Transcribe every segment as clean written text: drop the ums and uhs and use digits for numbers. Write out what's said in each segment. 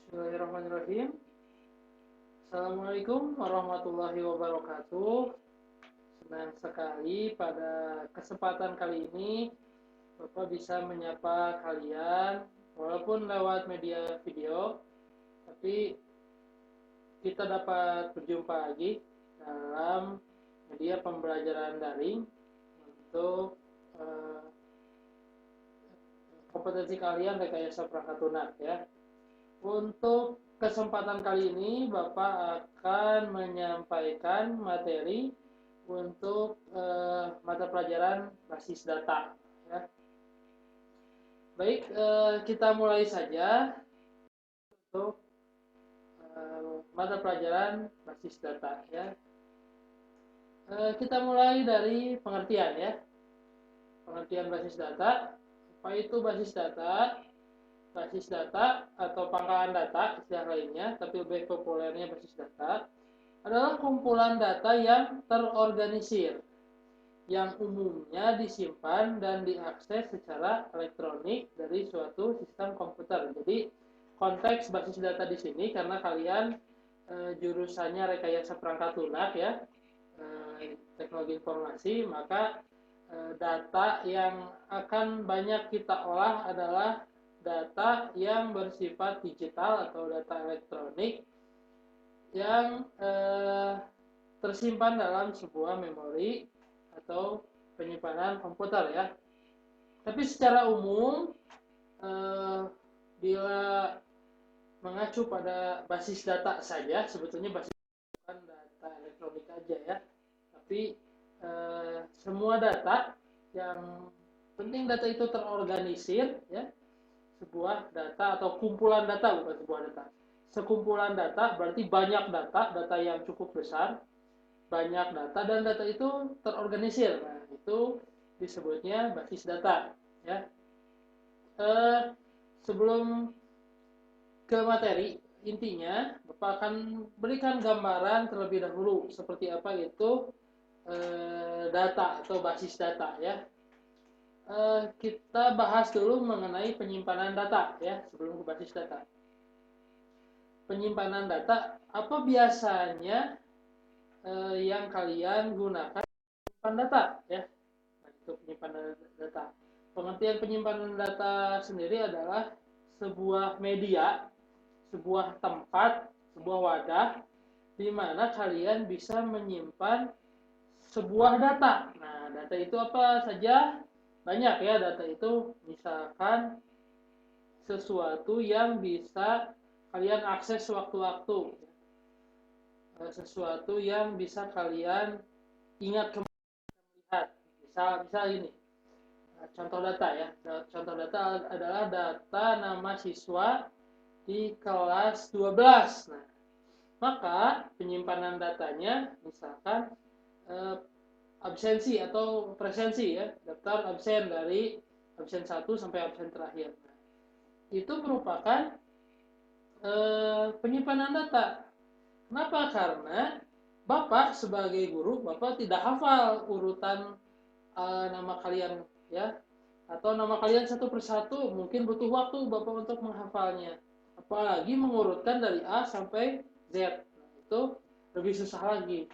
Bismillahirrahmanirrahim. Assalamualaikum warahmatullahi wabarakatuh. Senang sekali pada kesempatan kali ini Bapak bisa menyapa kalian walaupun lewat media video, tapi kita dapat berjumpa lagi dalam media pembelajaran daring untuk kompetensi kalian rekayasa perangkat lunak ya. Untuk kesempatan kali ini Bapak akan menyampaikan materi untuk mata pelajaran basis data ya. Baik, kita mulai saja untuk mata pelajaran basis data ya. Kita mulai dari pengertian ya. Pengertian basis data. Apa itu basis data? Basis data atau pangkalan data istilah lainnya, tapi lebih populernya basis data, adalah kumpulan data yang terorganisir, yang umumnya disimpan dan diakses secara elektronik dari suatu sistem komputer. Jadi konteks basis data di sini karena kalian jurusannya rekayasa perangkat lunak ya, teknologi informasi, maka data yang akan banyak kita olah adalah data yang bersifat digital atau data elektronik yang tersimpan dalam sebuah memori atau penyimpanan komputer ya. Tapi secara umum bila mengacu pada basis data saja, sebetulnya basis bukan data elektronik aja ya, tapi semua data yang penting data itu terorganisir ya, sebuah data atau kumpulan data, bukan sebuah data, sekumpulan data berarti banyak data yang cukup besar, banyak data dan data itu terorganisir. Nah, itu disebutnya basis data ya. Sebelum ke materi, intinya Bapak akan berikan gambaran terlebih dahulu seperti apa itu data atau basis data ya. Kita bahas dulu mengenai penyimpanan data ya sebelum ke basis data. Penyimpanan data apa biasanya yang kalian gunakan menyimpan data ya. Nah, itu penyimpanan data. Pengertian penyimpanan data sendiri adalah sebuah media, sebuah tempat, sebuah wadah di mana kalian bisa menyimpan sebuah data. Nah, data itu apa saja? Banyak ya, data itu misalkan sesuatu yang bisa kalian akses sewaktu-waktu, sesuatu yang bisa kalian ingat melihat. Misal ini contoh data ya. Contoh data adalah data nama siswa di kelas 12. Nah, maka penyimpanan datanya misalkan absensi atau presensi ya, daftar absen dari absen 1 sampai absen terakhir. Nah, itu merupakan penyimpanan data. Kenapa? Karena Bapak sebagai guru, Bapak tidak hafal urutan nama kalian ya, atau nama kalian satu persatu, mungkin butuh waktu Bapak untuk menghafalnya. Apalagi mengurutkan dari A sampai Z. Nah, itu lebih susah lagi.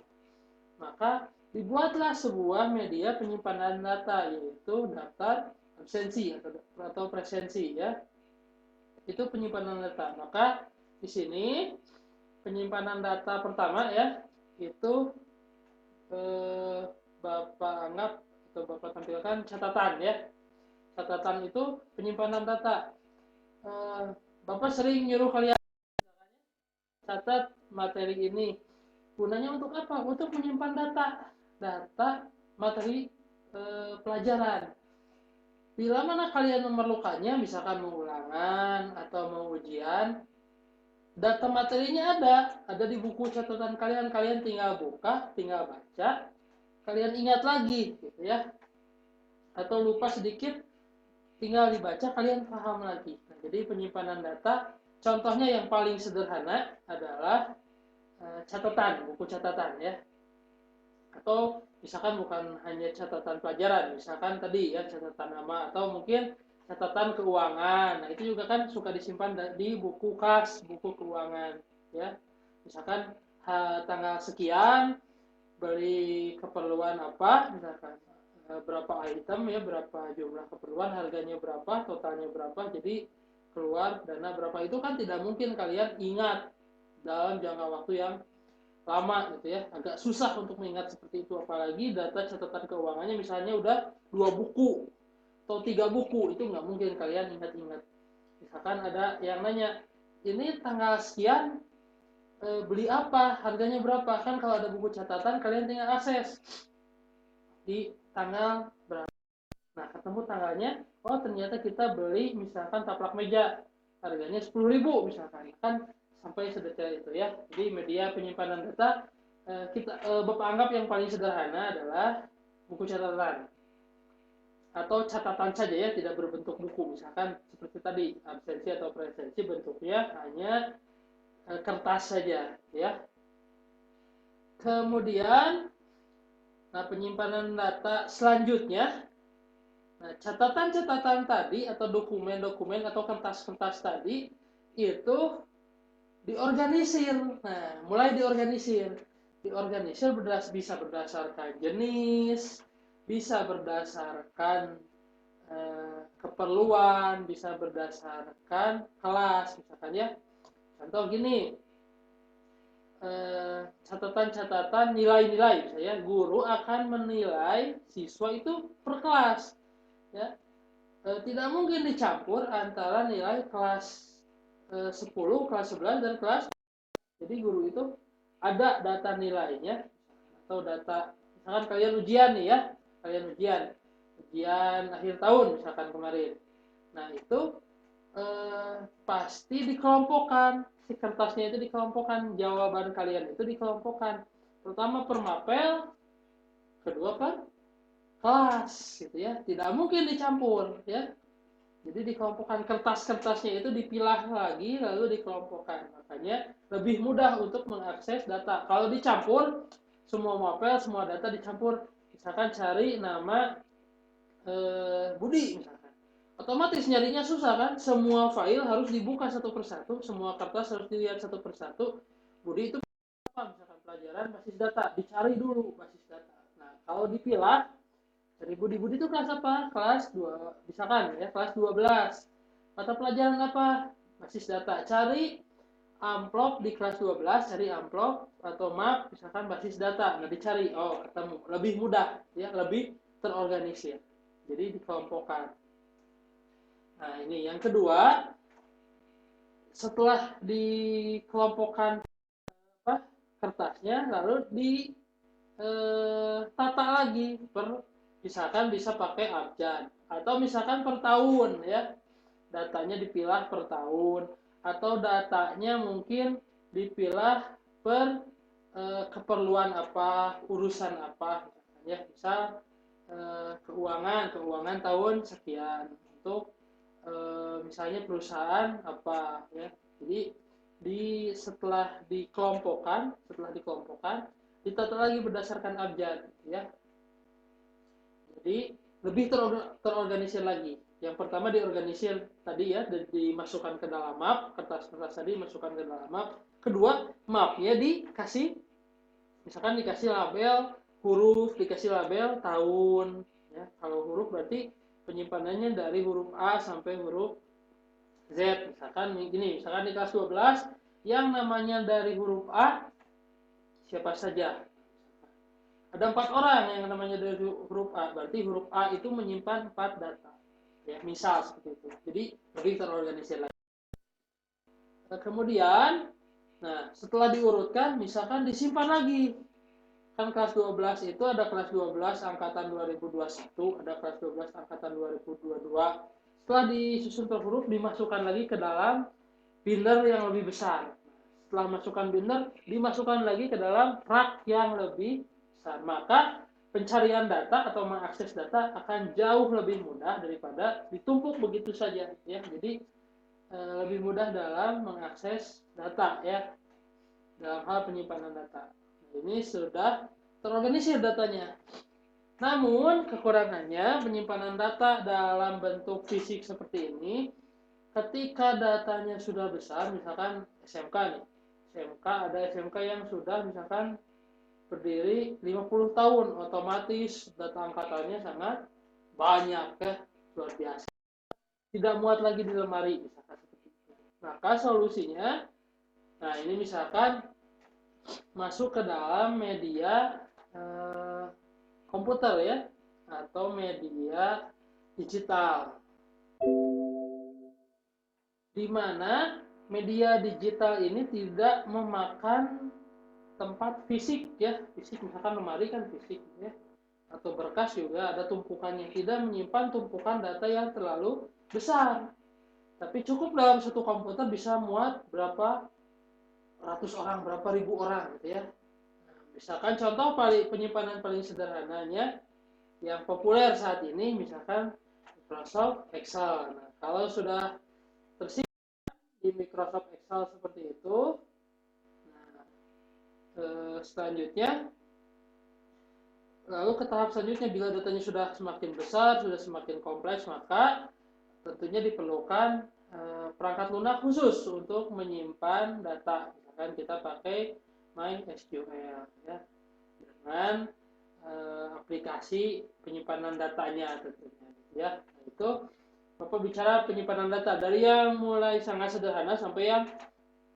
Maka dibuatlah sebuah media penyimpanan data, yaitu daftar absensi atau presensi ya. Itu penyimpanan data. Maka di sini penyimpanan data pertama ya, itu Bapak anggap atau Bapak tampilkan catatan ya. Catatan itu penyimpanan data. Bapak sering nyuruh kalian catat materi ini. Gunanya untuk apa? Untuk menyimpan data materi pelajaran. Bila mana kalian memerlukannya, misalkan mau ulangan atau mau ujian, data materinya ada di buku catatan kalian. Kalian tinggal buka, tinggal baca, kalian ingat lagi, gitu ya. Atau lupa sedikit, tinggal dibaca, kalian paham lagi. Nah, jadi penyimpanan data, contohnya yang paling sederhana adalah catatan, buku catatan ya. Atau misalkan bukan hanya catatan pelajaran, misalkan tadi ya catatan nama, atau mungkin catatan keuangan. Nah, itu juga kan suka disimpan di buku kas, buku keuangan, ya. Misalkan tanggal sekian beli keperluan apa, misalkan berapa item ya, berapa jumlah keperluan, harganya berapa, totalnya berapa, jadi keluar dana berapa. Itu kan tidak mungkin kalian ingat dalam jangka waktu yang lama gitu ya, agak susah untuk mengingat seperti itu, apalagi data catatan keuangannya misalnya udah 2 buku atau 3 buku, itu nggak mungkin kalian ingat-ingat. Misalkan ada yang nanya, ini tanggal sekian beli apa, harganya berapa, kan kalau ada buku catatan kalian tinggal akses di tanggal berapa. Nah, ketemu tanggalnya, oh ternyata kita beli misalkan taplak meja, harganya 10.000 misalkan, kan sampai sedetail itu ya. Jadi media penyimpanan data Bapak anggap yang paling sederhana adalah buku catatan atau catatan saja ya, tidak berbentuk buku. Misalkan seperti tadi, absensi atau presensi bentuknya hanya kertas saja ya. Kemudian penyimpanan data selanjutnya, catatan-catatan tadi atau dokumen-dokumen atau kertas-kertas tadi itu diorganisir. Nah, mulai diorganisir. Diorganisir bisa berdasarkan jenis, bisa berdasarkan keperluan, bisa berdasarkan kelas, misalkan ya. Contoh gini, catatan-catatan nilai-nilai, misalnya guru akan menilai siswa itu per kelas, ya. Tidak mungkin dicampur antara nilai kelas 10, kelas 11 dan kelas. Jadi guru itu ada data nilainya atau data, misalkan kalian ujian nih ya, kalian ujian akhir tahun misalkan kemarin. Nah, itu pasti dikelompokkan, si kertasnya itu dikelompokkan, jawaban kalian itu dikelompokkan. Pertama per mapel, kedua per kelas gitu ya. Tidak mungkin dicampur ya. Jadi dikelompokkan, kertas-kertasnya itu dipilah lagi lalu dikelompokkan. Makanya lebih mudah untuk mengakses data. Kalau dicampur, semua mapel, semua data dicampur. Misalkan cari nama Budi misalkan. Otomatis nyarinya susah kan? Semua file harus dibuka satu persatu, semua kertas harus dilihat satu persatu. Budi itu apa? Misalkan pelajaran basis data, dicari dulu basis data. Nah, kalau dipilah, dari Budi itu kelas apa? Kelas 2, misalkan ya, kelas 12. Mata pelajaran apa? Basis data. Cari amplop di kelas 12, cari amplop atau map misalkan basis data. Nah, dicari, oh ketemu. Lebih mudah ya, lebih terorganisir. Jadi dikelompokkan. Nah, ini yang kedua, setelah dikelompokkan kertasnya lalu ditata lagi misalkan bisa pakai abjad atau misalkan per tahun ya, datanya dipilah per tahun atau datanya mungkin dipilah per keperluan apa, urusan apa ya, misal keuangan tahun sekian untuk misalnya perusahaan apa ya. Jadi setelah dikelompokkan ditata lagi berdasarkan abjad ya. Jadi lebih terorganisir lagi. Yang pertama diorganisir tadi ya, dimasukkan ke dalam map, kertas-kertas tadi dimasukkan ke dalam map. Kedua, mapnya dikasih, misalkan dikasih label huruf, dikasih label tahun ya. Kalau huruf berarti penyimpanannya dari huruf A sampai huruf Z. Misalkan gini, misalkan di kelas 12 yang namanya dari huruf A siapa saja. Ada 4 orang yang namanya dari huruf A, berarti huruf A itu menyimpan 4 data. Ya, misal seperti itu. Jadi lebih terorganisir lagi. Kemudian, nah setelah diurutkan, misalkan disimpan lagi. Kan kelas 12 itu ada kelas 12 angkatan 2021, ada kelas 12 angkatan 2022. Setelah disusun per huruf, dimasukkan lagi ke dalam binder yang lebih besar. Setelah masukkan binder, dimasukkan lagi ke dalam rak yang lebih besar. Maka pencarian data atau mengakses data akan jauh lebih mudah daripada ditumpuk begitu saja ya. Jadi lebih mudah dalam mengakses data ya, dalam hal penyimpanan data. Nah, ini sudah terorganisir datanya. Namun kekurangannya penyimpanan data dalam bentuk fisik seperti ini, ketika datanya sudah besar, misalkan SMK nih, ada SMK yang sudah misalkan berdiri 50 tahun, otomatis data angkatannya sangat banyak ya, luar biasa. Tidak muat lagi di lemari, misalkan seperti itu. Maka solusinya, nah ini misalkan masuk ke dalam media komputer ya, atau media digital, di mana media digital ini tidak memakan tempat fisik ya, fisik misalkan lemari kan fisik ya, atau berkas juga ada tumpukannya, tidak menyimpan tumpukan data yang terlalu besar, tapi cukup dalam satu komputer bisa muat berapa ratus orang, berapa ribu orang gitu ya. Misalkan contoh penyimpanan paling sederhananya yang populer saat ini, misalkan Microsoft Excel. Nah, kalau sudah tersimpan di Microsoft Excel seperti itu, nah, selanjutnya, lalu ke tahap selanjutnya, bila datanya sudah semakin besar, sudah semakin kompleks, maka tentunya diperlukan perangkat lunak khusus untuk menyimpan data. Misalkan kita pakai MySQL ya, dengan aplikasi penyimpanan datanya tentunya ya. Nah, itu Bapak bicara penyimpanan data dari yang mulai sangat sederhana sampai yang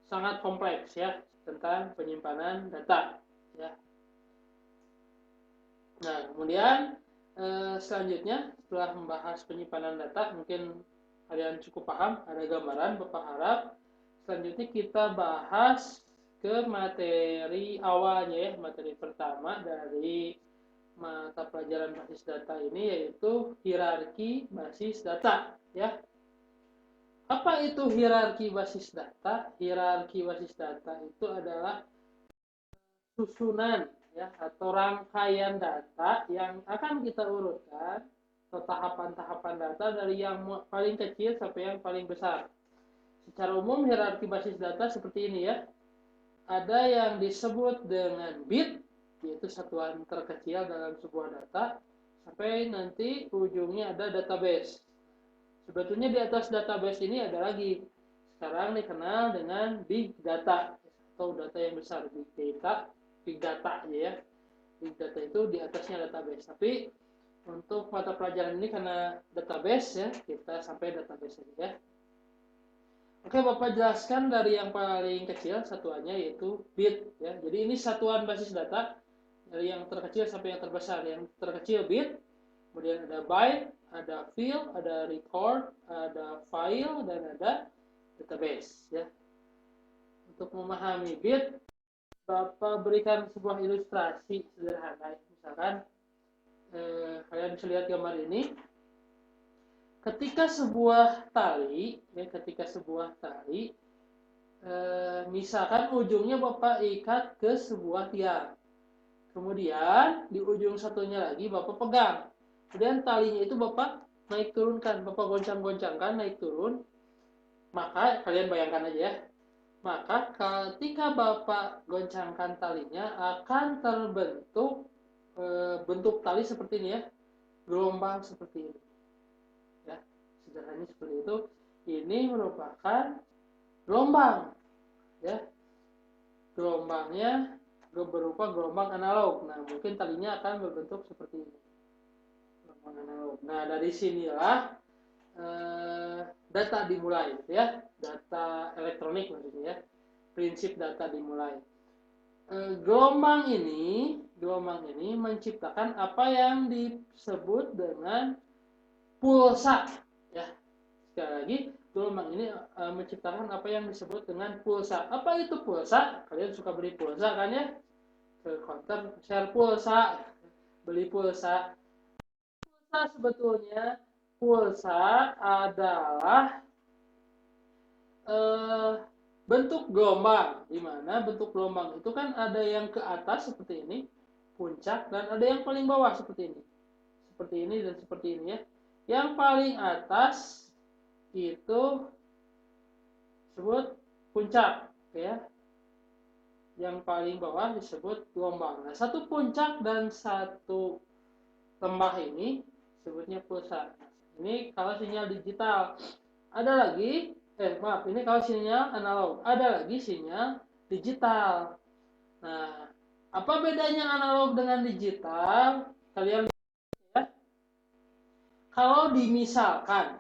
sangat kompleks ya, tentang penyimpanan data ya. Nah, kemudian selanjutnya setelah membahas penyimpanan data, mungkin kalian cukup paham, ada gambaran, Bapak harap selanjutnya kita bahas ke materi awalnya ya, materi pertama dari mata pelajaran basis data ini, yaitu hierarki basis data ya. Apa itu hierarki basis data? Hierarki basis data itu adalah susunan ya, atau rangkaian data yang akan kita urutkan atau tahapan-tahapan data dari yang paling kecil sampai yang paling besar. Secara umum hierarki basis data seperti ini ya. Ada yang disebut dengan bit, yaitu satuan terkecil dalam sebuah data, sampai nanti ujungnya ada database. Sebetulnya di atas database ini ada lagi, sekarang dikenal dengan big data atau data yang besar, big data ya. Big data itu di atasnya database. Tapi untuk mata pelajaran ini karena database ya, kita sampai database aja ya. Oke, Bapak jelaskan dari yang paling kecil satuannya, yaitu bit ya. Jadi ini satuan basis data dari yang terkecil sampai yang terbesar. Yang terkecil bit, kemudian ada byte, ada field, ada record, ada file, dan ada database ya. Untuk memahami bit, Bapak berikan sebuah ilustrasi sederhana. Misalkan kalian bisa lihat gambar ini. Ketika sebuah tali misalkan ujungnya Bapak ikat ke sebuah tiang, kemudian di ujung satunya lagi Bapak pegang, kemudian talinya itu Bapak naik turunkan, Bapak goncang-goncangkan naik turun, maka kalian bayangkan aja ya, maka ketika Bapak goncangkan talinya akan terbentuk bentuk tali seperti ini ya, gelombang seperti ini ya, sederhananya seperti itu. Ini merupakan gelombang ya, gelombangnya berupa gelombang analog. Nah, mungkin talinya akan berbentuk seperti ini, gelombang analog. Nah, dari sinilah data dimulai ya, data elektronik maksudnya ya, prinsip data dimulai. Gelombang ini menciptakan apa yang disebut dengan pulsa ya. Sekali lagi, gelombang ini menciptakan apa yang disebut dengan pulsa. Apa itu pulsa? Kalian suka beli pulsa kan ya? Ke counter share pulsa, beli pulsa. Pulsa sebetulnya, pulsa adalah bentuk gelombang, di mana bentuk gelombang itu kan ada yang ke atas seperti ini, puncak, dan ada yang paling bawah seperti ini dan seperti ini ya. Yang paling atas itu disebut puncak ya, yang paling bawah disebut gelombang. Nah, satu puncak dan satu lembah ini sebutnya pulsa. Ini kalau sinyal digital. Ada lagi, ini kalau sinyal analog. Ada lagi sinyal digital. Nah, apa bedanya analog dengan digital? Kalian lihat ya. Kalau dimisalkan,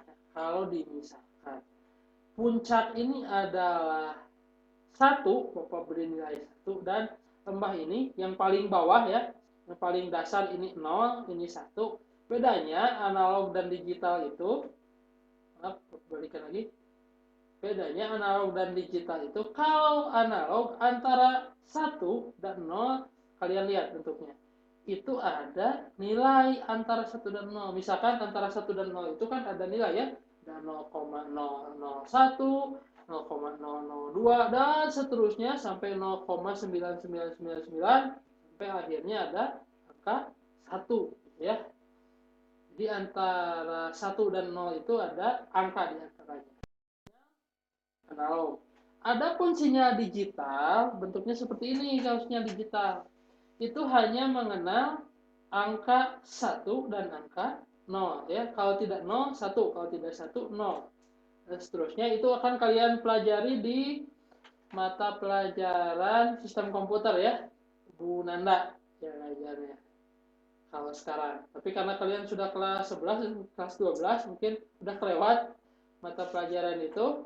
puncak ini adalah satu, Bapak beri nilai satu, dan lembah ini yang paling bawah ya, yang paling dasar ini 0, ini 1. Bedanya analog dan digital itu, balikan lagi. Bedanya analog dan digital itu, kalau analog antara 1 dan 0, kalian lihat bentuknya. Itu ada nilai antara 1 dan 0. Misalkan antara 1 dan 0 itu kan ada nilai ya. Ada 0,001, 0,002 dan seterusnya sampai 0,9999 sampai akhirnya ada angka 1 ya. Jadi antara 1 dan 0 itu ada angka di antaranya. Analog. Adapun sinyal digital bentuknya seperti ini. Kalau sinyal digital itu hanya mengenal angka 1 dan angka 0 ya. Kalau tidak 0, 1, kalau tidak 1, 0. Dan seterusnya itu akan kalian pelajari di mata pelajaran sistem komputer ya. Bu Nanda ya ngajarnya. Kalau sekarang. Tapi karena kalian sudah kelas 11 dan kelas 12 mungkin sudah kelewat mata pelajaran itu.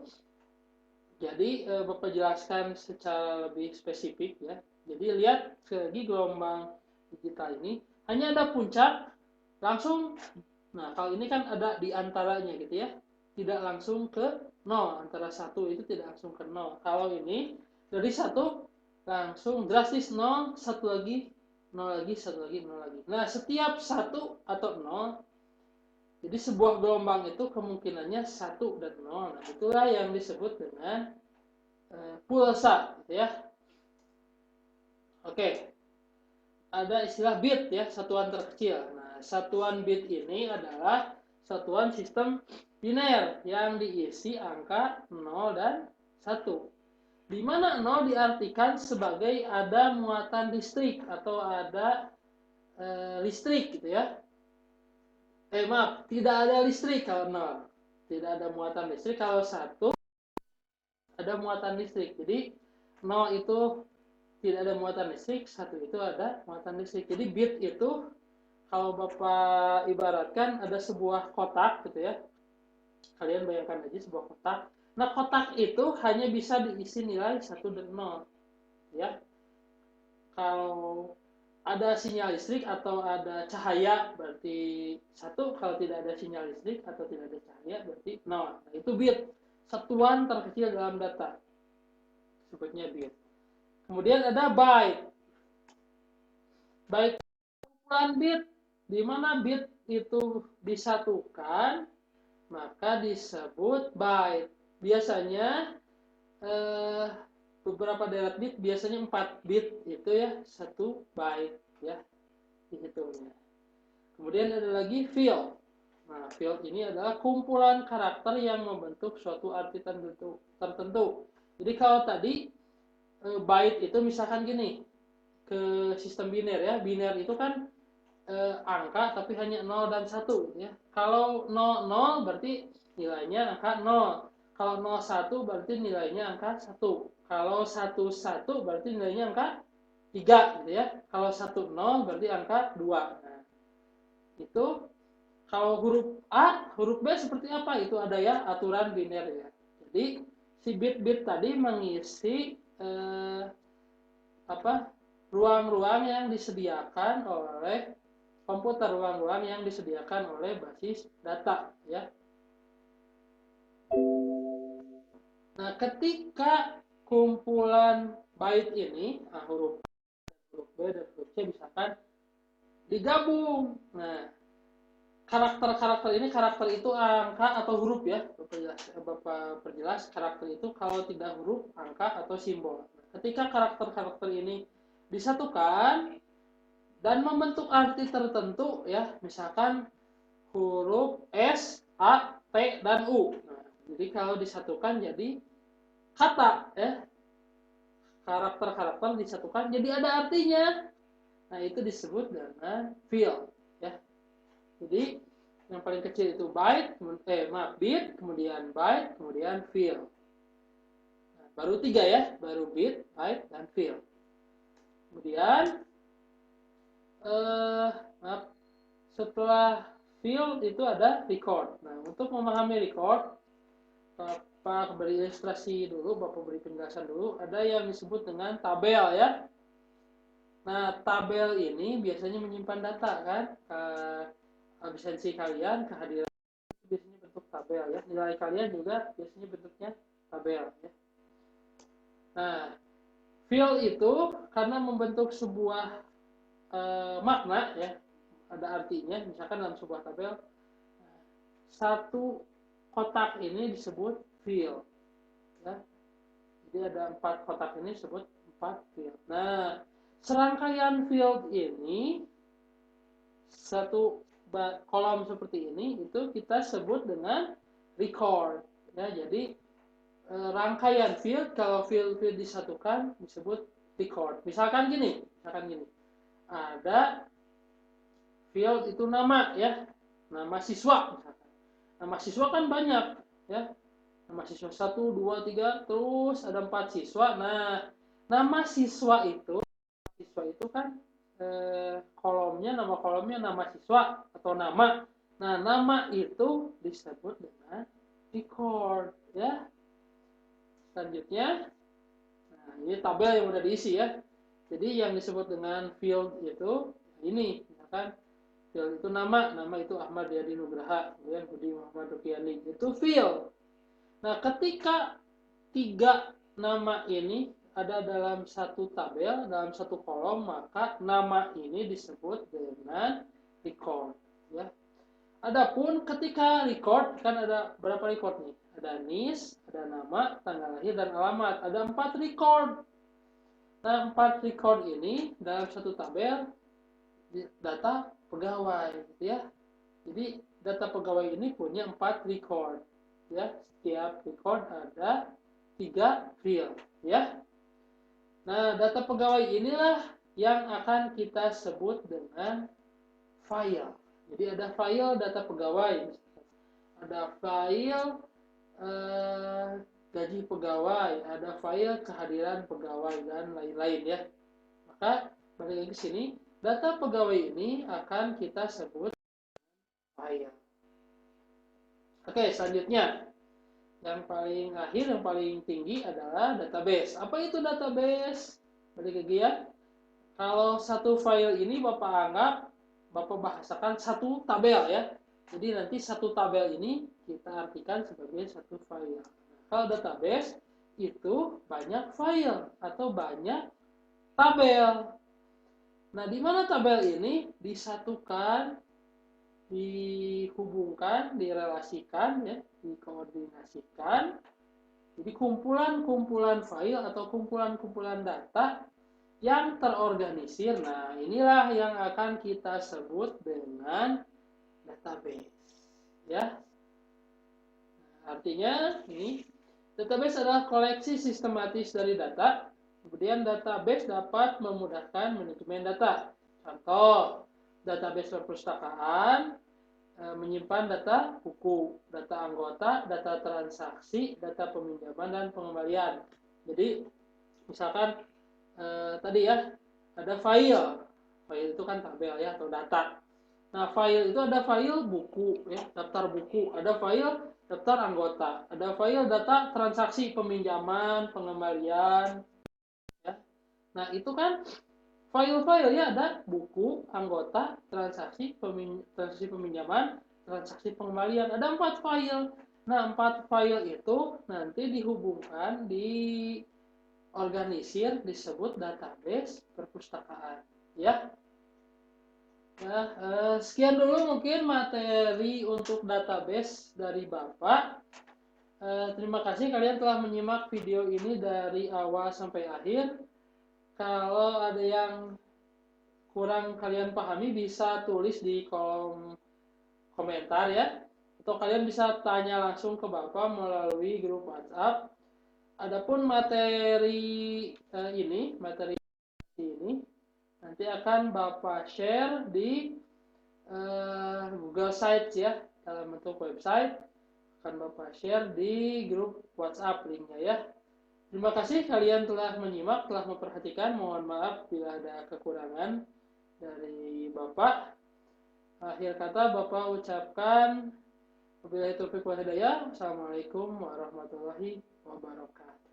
Jadi Bapak jelaskan secara lebih spesifik ya. Jadi lihat lagi gelombang digital ini hanya ada puncak langsung. Nah, kalau ini kan ada di antaranya gitu ya. Tidak langsung ke 0, antara 1 itu tidak langsung ke 0. Kalau ini dari 1 langsung drastis 0, 1 lagi, 0 lagi, 1 lagi, 0 lagi. Nah, setiap 1 atau 0, jadi sebuah gelombang itu kemungkinannya 1 dan 0. Nah, itulah yang disebut dengan pulsa gitu ya. Oke. Ada istilah bit ya, satuan terkecil. Nah, satuan bit ini adalah satuan sistem biner yang diisi angka 0 dan 1. Di mana 0 diartikan sebagai ada muatan listrik atau ada listrik gitu ya. Maaf, tidak ada listrik kalau 0. Tidak ada muatan listrik. Kalau 1 ada muatan listrik. Jadi 0 itu tidak ada muatan listrik, 1 itu ada muatan listrik. Jadi bit itu kalau Bapak ibaratkan ada sebuah kotak gitu ya. Kalian bayangkan aja sebuah kotak. Nah, kotak itu hanya bisa diisi nilai 1 dan 0 ya. Kalau ada sinyal listrik atau ada cahaya berarti 1, kalau tidak ada sinyal listrik atau tidak ada cahaya berarti 0. Nah, itu bit, satuan terkecil dalam data. Sebutnya bit. Kemudian ada byte. Byte kumpulan bit, di mana bit itu disatukan maka disebut byte. Biasanya beberapa deret bit, biasanya 4 bit itu ya 1 byte ya dihitungnya. Kemudian ada lagi field. Nah, field ini adalah kumpulan karakter yang membentuk suatu arti tertentu. Jadi kalau tadi byte itu misalkan gini, ke sistem biner ya. Biner itu kan angka tapi hanya 0 dan 1 ya. Kalau 00 berarti nilainya angka 0. Kalau 01 berarti nilainya angka 1. Kalau 11 berarti nilainya angka 3 gitu ya. Kalau 10 berarti angka 2. Nah, itu kalau huruf A, huruf B seperti apa? Itu ada ya aturan biner ya. Jadi si bit-bit tadi mengisi ruang-ruang yang disediakan oleh komputer, ruang-ruang yang disediakan oleh basis data ya. Nah, ketika kumpulan byte ini huruf B dan huruf C misalkan digabung. Nah, karakter-karakter ini, karakter itu angka atau huruf ya. Bapak perjelas karakter itu kalau tidak huruf, angka atau simbol. Nah, ketika karakter-karakter ini disatukan dan membentuk arti tertentu ya, misalkan huruf S, A, T, dan U. Nah, jadi kalau disatukan jadi kata ya, karakter-karakter disatukan jadi ada artinya. Nah, itu disebut dengan field ya. Jadi yang paling kecil itu bit, kemudian byte, kemudian fill. Nah, baru 3 ya, baru bit, byte, dan fill. Kemudian setelah fill itu ada record. Nah, untuk memahami record, Bapak beri ilustrasi dulu, Bapak beri penjelasan dulu. Ada yang disebut dengan tabel ya. Nah, tabel ini biasanya menyimpan data kan, absensi kalian, kehadiran biasanya bentuk tabel ya. Nilai kalian juga biasanya bentuknya tabel ya. Nah, fill itu karena membentuk sebuah makna ya, ada artinya. Misalkan dalam sebuah tabel, satu kotak ini disebut fill ya. Jadi ada 4 kotak ini disebut 4 field. Nah, serangkaian field ini, satu kolom seperti ini, itu kita sebut dengan record ya. Jadi rangkaian field, kalau field disatukan disebut record. Misalkan gini, ada field itu nama ya, nama siswa misalkan. Nama siswa kan banyak ya, nama siswa 1, 2, 3, terus ada 4 siswa. Nah, nama siswa itu kan nama kolomnya nama siswa atau nama. Nah, nama itu disebut dengan record ya. Selanjutnya, nah ini tabel yang udah diisi ya. Jadi yang disebut dengan field itu ini, misalkan field itu nama itu Ahmad Yadi Nugraha, kemudian Budi Muhammad Rukiani, itu field. Nah, ketika 3 nama ini ada dalam satu tabel, dalam satu kolom, maka nama ini disebut dengan record ya. Adapun ketika record, kan ada berapa record nih? Ada NIS, ada nama, tanggal lahir, dan alamat. Ada 4 record. Nah, 4 record ini dalam satu tabel data pegawai gitu ya. Jadi data pegawai ini punya 4 record ya. Setiap record ada 3 field ya. Nah, data pegawai inilah yang akan kita sebut dengan file. Jadi ada file data pegawai, ada file gaji pegawai, ada file kehadiran pegawai, dan lain-lain ya. Maka balik lagi ke sini, data pegawai ini akan kita sebut file. Oke, selanjutnya yang paling akhir, yang paling tinggi adalah database. Apa itu database? Balik lagi ya. Kalau satu file ini Bapak bahasakan satu tabel ya. Jadi nanti satu tabel ini kita artikan sebagai satu file. Kalau database itu banyak file atau banyak tabel. Nah, di mana tabel ini disatukan, dihubungkan, direlasikan ya, dikoordinasikan. Jadi kumpulan-kumpulan file atau kumpulan-kumpulan data yang terorganisir. Nah, inilah yang akan kita sebut dengan database ya. Nah, artinya ini database adalah koleksi sistematis dari data. Kemudian database dapat memudahkan manajemen data. Contoh, database perpustakaan menyimpan data buku, data anggota, data transaksi, data peminjaman dan pengembalian. Jadi misalkan tadi ya, ada file itu kan tabel ya atau data. Nah, file itu ada file buku ya, daftar buku, ada file daftar anggota, ada file data transaksi peminjaman, pengembalian ya. Nah, itu kan file-file ya, ada buku, anggota, transaksi peminjaman, transaksi pengembalian. Ada 4 file. Nah, 4 file itu nanti dihubungkan, organisir, disebut database perpustakaan ya. Nah, sekian dulu mungkin materi untuk database dari Bapak. Terima kasih kalian telah menyimak video ini dari awal sampai akhir. Kalau ada yang kurang kalian pahami, bisa tulis di kolom komentar ya, atau kalian bisa tanya langsung ke Bapak melalui grup WhatsApp. Adapun materi ini nanti akan Bapak share di Google Sites ya, dalam bentuk website. Akan Bapak share di grup WhatsApp linknya ya. Terima kasih kalian telah menyimak, telah memperhatikan. Mohon maaf bila ada kekurangan dari Bapak. Akhir kata Bapak ucapkan wabillahi taufiq wal hidayah. Wassalamualaikum warahmatullahi wabarakatuh.